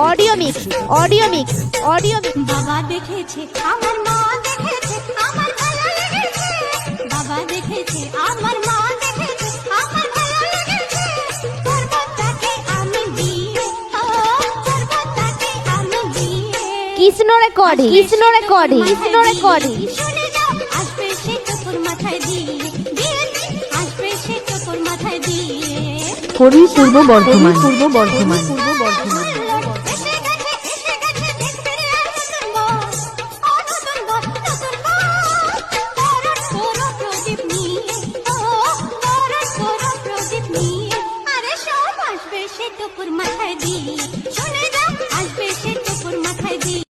Audio mix, audio mix, audio mix. বাবা দেখেছে আমার মা দেখেছে আমার ভালো লেগেছে, বাবা দেখেছে আমার মা দেখেছে আমার ভালো লেগেছে, করব তাকে আমি বিয়ে, করব তাকে আমি বিয়ে। Krishna recording, Krishna recording, Krishna recording. শুনে যাও আসবে সে তোর মাথায় দিয়ে, বিয়ে আসবে সে তোর মাথায় দিয়ে। পূর্ব বর্ধমান, পূর্ব বর্ধমান।